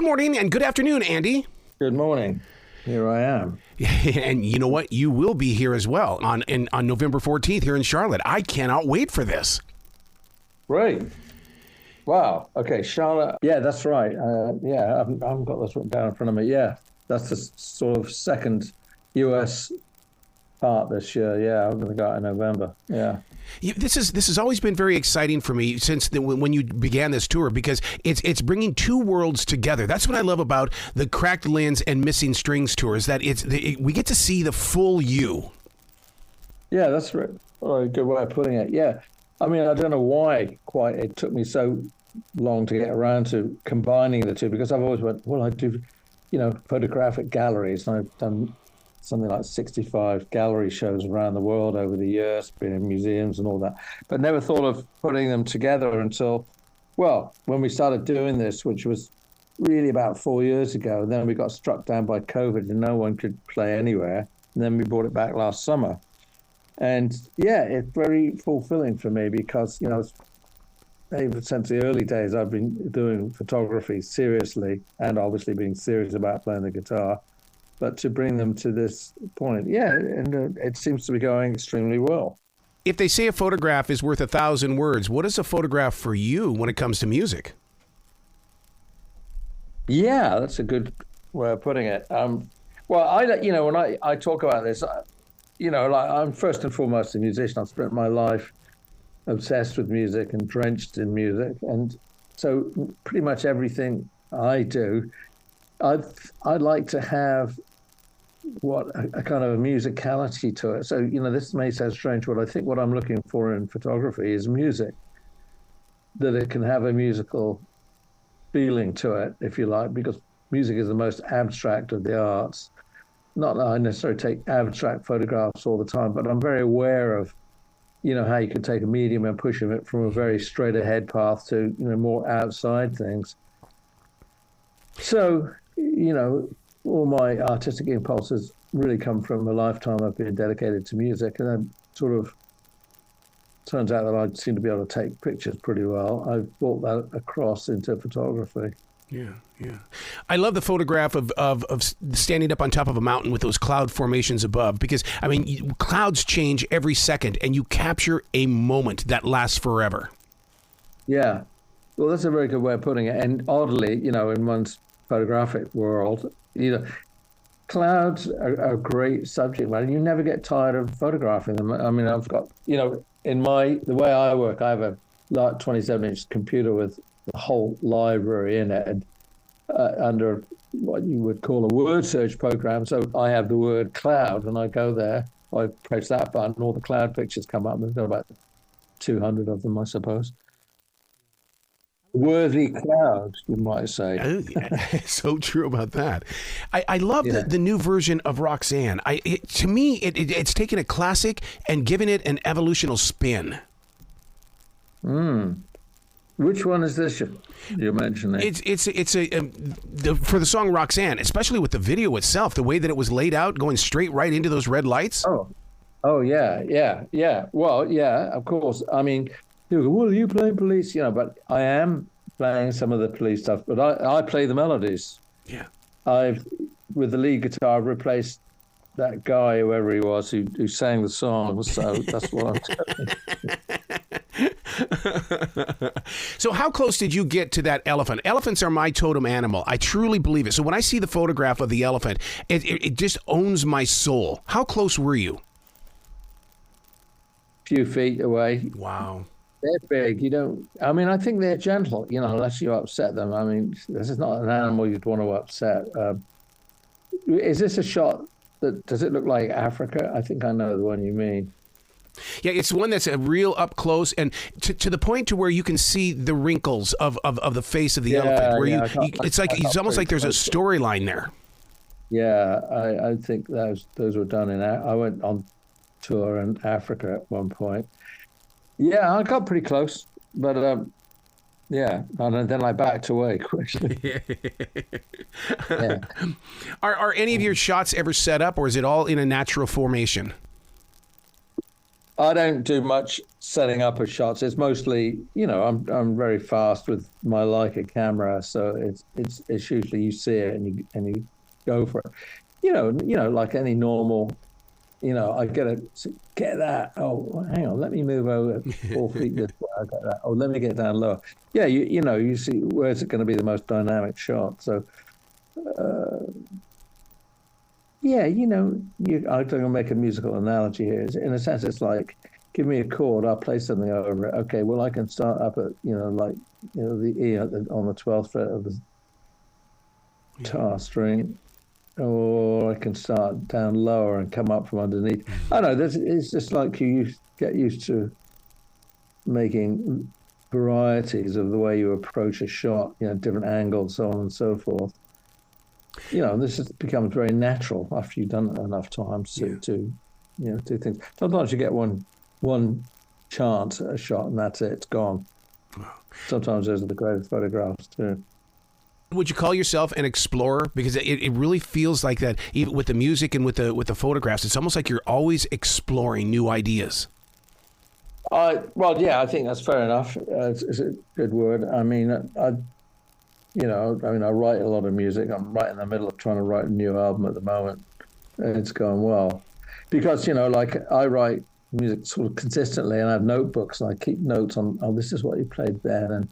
Good morning and good afternoon, Andy. Good morning. Here I am. And you know what? You will be here as well on November 14th here in Charlotte. I cannot wait for this. Great. Wow. Okay, Charlotte. Yeah, that's right. I haven't got this written down in front of me. Yeah, that's the sort of second U.S. part this year. Yeah, I'm going to go out in November. Yeah. This has always been very exciting for me since when you began this tour, because it's bringing two worlds together. That's what I love about the Cracked Lens and Missing Strings tours, that we get to see the full you. Yeah, that's right. Oh, a good way of putting it. Yeah. I mean, I don't know why quite it took me so long to get around to combining the two, because I've always went, well, I do, photographic galleries, and I've done something like 65 gallery shows around the world over the years, been in museums and all that, but never thought of putting them together until, well, when we started doing this, which was really about 4 years ago. And then we got struck down by COVID and no one could play anywhere. And then we brought it back last summer. And yeah, it's very fulfilling for me because, ever since the early days, I've been doing photography seriously and obviously being serious about playing the guitar. But to bring them to this point, and it seems to be going extremely well. If they say a photograph is worth 1,000 words, what is a photograph for you when it comes to music? Yeah, that's a good way of putting it. Well, when I talk about this, I'm first and foremost a musician. I've spent my life obsessed with music and drenched in music. And so pretty much everything I do, I'd like to have a kind of a musicality to it. So, this may sound strange, but I think what I'm looking for in photography is music, that it can have a musical feeling to it, if you like, because music is the most abstract of the arts. Not that I necessarily take abstract photographs all the time, but I'm very aware of, how you can take a medium and push it from a very straight ahead path to, more outside things. So, all my artistic impulses really come from a lifetime I've been dedicated to music, and then sort of turns out that I seem to be able to take pictures pretty well. I've brought that across into photography. Yeah. I love the photograph of standing up on top of a mountain with those cloud formations above, because, clouds change every second, and you capture a moment that lasts forever. Yeah. Well, that's a very good way of putting it. And oddly, in one's photographic world, clouds are a great subject matter. You never get tired of photographing them. I've got, the way I work, I have a 27-inch computer with the whole library in it, and under what you would call a word search program. So I have the word cloud, and I go there, I press that button, all the cloud pictures come up. There's about 200 of them, I suppose. Worthy cloud, you might say. Oh, yeah. So true about that. I love the new version of Roxanne. To me, it's taken a classic and given it an evolutional spin. Which one is this you're mentioning? It's for the song Roxanne, especially with the video itself, the way that it was laid out, going straight right into those red lights. Oh yeah. Well, yeah, of course. You go, well, are you playing Police? But I am playing some of the Police stuff, but I play the melodies. Yeah. With the lead guitar, I've replaced that guy, whoever he was, who sang the song. So that's what I'm doing. So how close did you get to that elephant? Elephants are my totem animal. I truly believe it. So when I see the photograph of the elephant, it just owns my soul. How close were you? Few feet away. Wow. They're big. I think they're gentle, unless you upset them. This is not an animal you'd want to upset. Is this a shot does it look like Africa? I think I know the one you mean. Yeah, it's one that's a real up close, and to the point to where you can see the wrinkles of the face of the elephant. Where it's almost like there's a storyline there. Yeah, I think those were done I went on tour in Africa at one point. Yeah, I got pretty close, but and then I backed away quickly. Yeah. Are any of your shots ever set up, or is it all in a natural formation? I don't do much setting up of shots. It's mostly, I'm very fast with my Leica camera, so it's usually you see it and you go for it. Like any normal, I get that. Oh, hang on, let me move over 4 feet this way. I get that. Oh, let me get down lower. Yeah, you see where's it going to be the most dynamic shot. So, yeah, I'm going to make a musical analogy here. In a sense, it's like, give me a chord, I'll play something over it. Okay, well, I can start up at, the E on the 12th fret of the guitar string, or I can start down lower and come up from underneath. I don't know, it's just like you get used to making varieties of the way you approach a shot, different angles, so on and so forth. This becomes very natural after you've done it enough times to do things. Sometimes you get one chance at a shot and that's it, it's gone. Sometimes those are the greatest photographs too. Would you call yourself an explorer? Because it really feels like that, even with the music and with the photographs. It's almost like you're always exploring new ideas. Well, yeah, I think that's fair enough. It's a good word. I mean, I write a lot of music. I'm right in the middle of trying to write a new album at the moment. It's going well because, I write music sort of consistently and I have notebooks and I keep notes on, oh, this is what you played there. And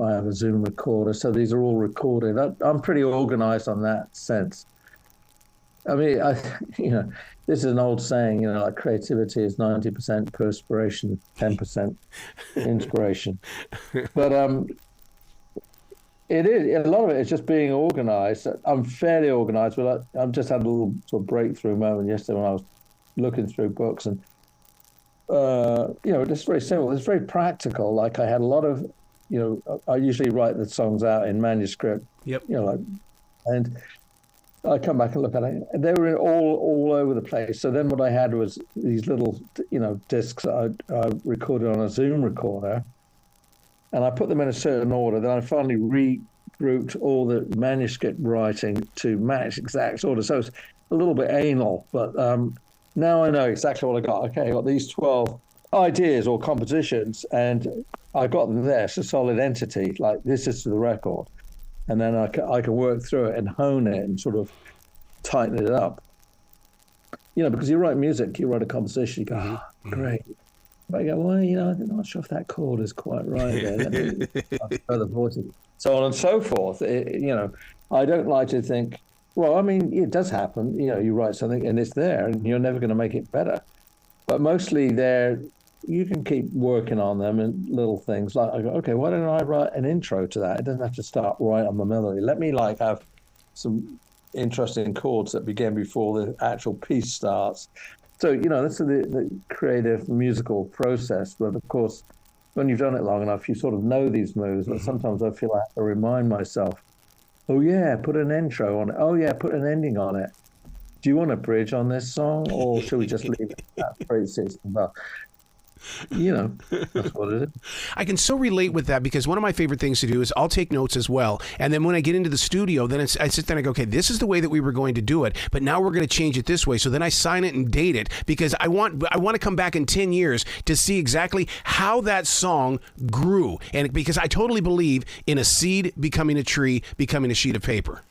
I have a Zoom recorder. So these are all recorded. I'm pretty organized on that sense. I mean, this is an old saying, like creativity is 90% perspiration, 10% inspiration. But it is, a lot of it is just being organized. I'm fairly organized, but I've just had a little sort of breakthrough moment yesterday when I was looking through books and, it's very simple. It's very practical. Like I had a lot of, I usually write the songs out in manuscript. Yep. And I come back and look at it. They were all over the place. So then what I had was these little, discs that I recorded on a Zoom recorder, and I put them in a certain order. Then I finally regrouped all the manuscript writing to match exact order. So it's a little bit anal, but now I know exactly what I got. Okay, I got these 12 ideas or compositions, and I got them there. It's a solid entity. Like this is the record, and then I can work through it and hone it and sort of tighten it up. Because you write music, you write a composition, you go, oh, great. But I go, well, I'm not sure if that chord is quite right there. Let me further voices, so on and so forth. I don't like to think, well, I mean, it does happen. You write something and it's there, and you're never going to make it better. But mostly you can keep working on them and little things like, I go, okay, why don't I write an intro to that? It doesn't have to start right on the melody. Let me have some interesting chords that begin before the actual piece starts. So, that's the creative musical process. But of course, when you've done it long enough, you sort of know these moves. But sometimes I feel I have to remind myself, oh yeah, put an intro on it. Oh yeah, put an ending on it. Do you want a bridge on this song, or should we just leave it at 3/6 above? That's what it is. I can so relate with that because one of my favorite things to do is I'll take notes as well. And then when I get into the studio, then I sit there and I go, okay, this is the way that we were going to do it, but now we're going to change it this way. So then I sign it and date it because I want to come back in 10 years to see exactly how that song grew. And because I totally believe in a seed becoming a tree, becoming a sheet of paper.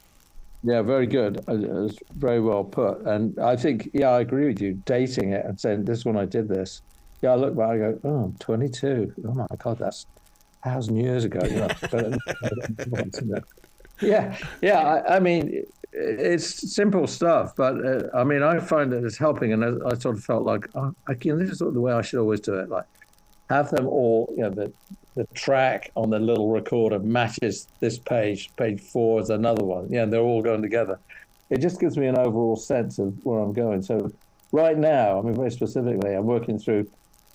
Yeah, very good. It's very well put. And I think, I agree with you, dating it and saying, this is when I did this. Yeah, I look back, I go, oh, I'm 22. Oh my God, that's 1,000 years ago. Yeah. I mean, it's simple stuff, but I find that it's helping, and I sort of felt like, this is sort of the way I should always do it. Like, have them all, the track on the little recorder matches this page. Page 4 is another one. Yeah, they're all going together. It just gives me an overall sense of where I'm going. So right now, very specifically, I'm working through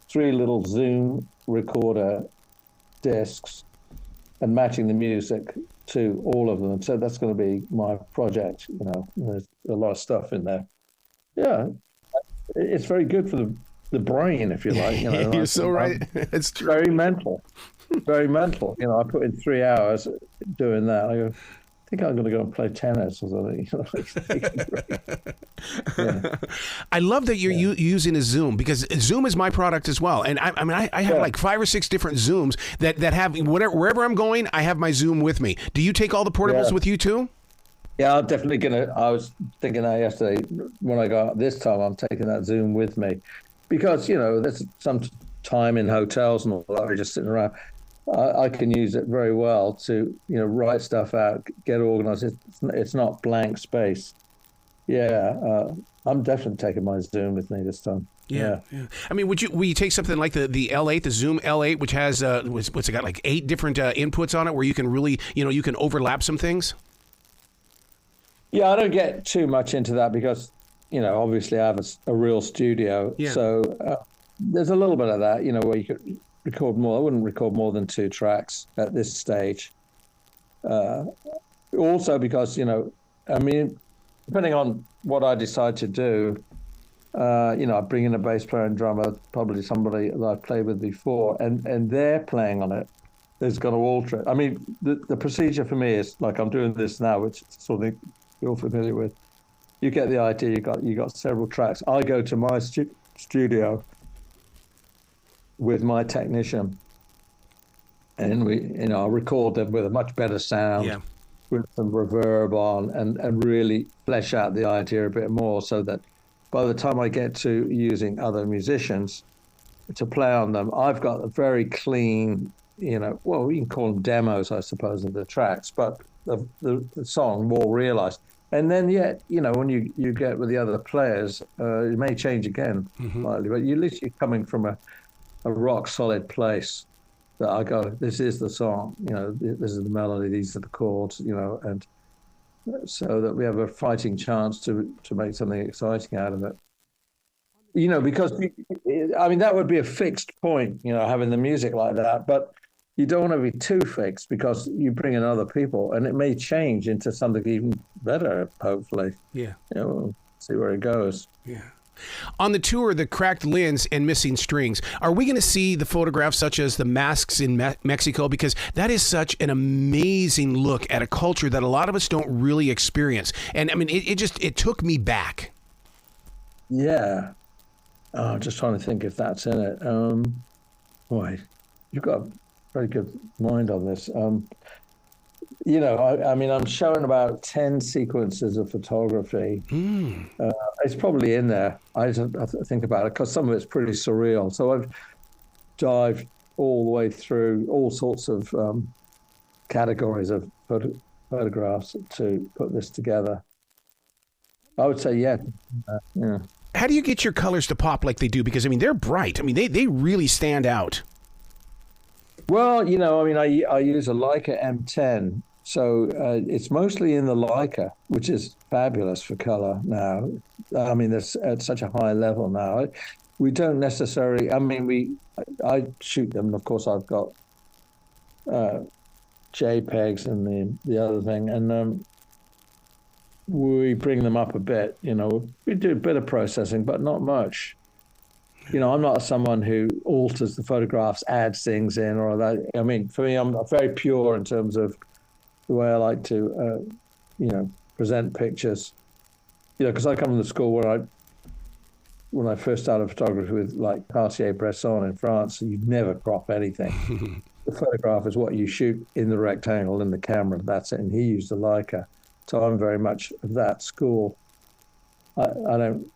3 little Zoom recorder discs and matching the music to all of them. So that's going to be my project. There's a lot of stuff in there. Yeah, it's very good for the brain, if you like. You're so right. It's true. Very mental. Very mental. I put in 3 hours doing that. I go, think I'm going to go and play tennis or something. Yeah. I love that you're using a Zoom, because Zoom is my product as well. And I have like 5 or 6 different Zooms that have wherever I'm going, I have my Zoom with me. Do you take all the portables with you too? Yeah, I'm definitely I was thinking that yesterday when I go out this time, I'm taking that Zoom with me because, there's some time in hotels and all that, we're just sitting around. I can use it very well to, write stuff out, get organized. It's not blank space. Yeah, I'm definitely taking my Zoom with me this time. Yeah. I mean, will you take something like the L8, the Zoom L8, which has what's it got, like 8 different inputs on it, where you can really, you can overlap some things? Yeah, I don't get too much into that because, obviously I have a real studio. Yeah. So there's a little bit of that, where you could record more. I wouldn't record more than 2 tracks at this stage. Also because, depending on what I decide to do, I bring in a bass player and drummer, probably somebody that I've played with before, and they're playing on it. There's going to alter it. I mean, the procedure for me is like I'm doing this now, which is something you're familiar with. You get the idea. You got several tracks. I go to my studio with my technician, and I'll record them with a much better sound, with some reverb on, and really flesh out the idea a bit more, so that by the time I get to using other musicians to play on them, I've got a very clean, well, you can call them demos, I suppose, of the tracks, but the song more realized. And then yet, when you get with the other players, it may change again slightly, but you're literally coming from a rock solid place that I go, this is the song, this is the melody, these are the chords, and so that we have a fighting chance to make something exciting out of it. Because, that would be a fixed point, having the music like that, but you don't want to be too fixed because you bring in other people and it may change into something even better, hopefully. Yeah. We'll see where it goes. Yeah. On the tour, the Cracked Lens and Missing Strings, are we going to see the photographs such as the masks in Mexico? Because that is such an amazing look at a culture that a lot of us don't really experience. And I mean, it took me back. Yeah. Oh, I'm just trying to think if that's in it. Boy, you've got a very good mind on this. I'm showing about 10 sequences of photography. It's probably in there. I think about it because some of it's pretty surreal. So I've dived all the way through all sorts of categories of photographs to put this together. I would say, yeah. How do you get your colors to pop like they do? Because, they're bright. They really stand out. Well, I use a Leica M10. So it's mostly in the Leica, which is fabulous for color now. It's at such a high level now. We don't necessarily, I shoot them. Of course, I've got JPEGs and the other thing. And we bring them up a bit, we do a bit of processing, but not much. I'm not someone who alters the photographs, adds things in or that. For me, I'm very pure in terms of the way I like to, present pictures. Because I come from the school where when I first started photography with like Cartier-Bresson in France, you never crop anything. The photograph is what you shoot in the rectangle in the camera. That's it. And he used a Leica. So I'm very much of that school. I don't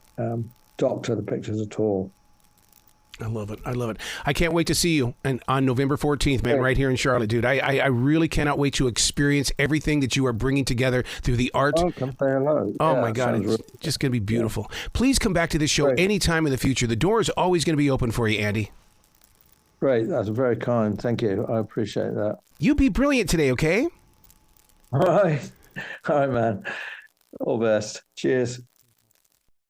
doctor the pictures at all. I love it. I can't wait to see you on November 14th, man, right here in Charlotte, dude. I really cannot wait to experience everything that you are bringing together through the art. Oh, come say hello. Oh, my God. It's just going to be beautiful. Yeah. Please come back to this show anytime in the future. The door is always going to be open for you, Andy. Great. That's very kind. Thank you. I appreciate that. You be brilliant today, okay? All right. All right, man. All best. Cheers.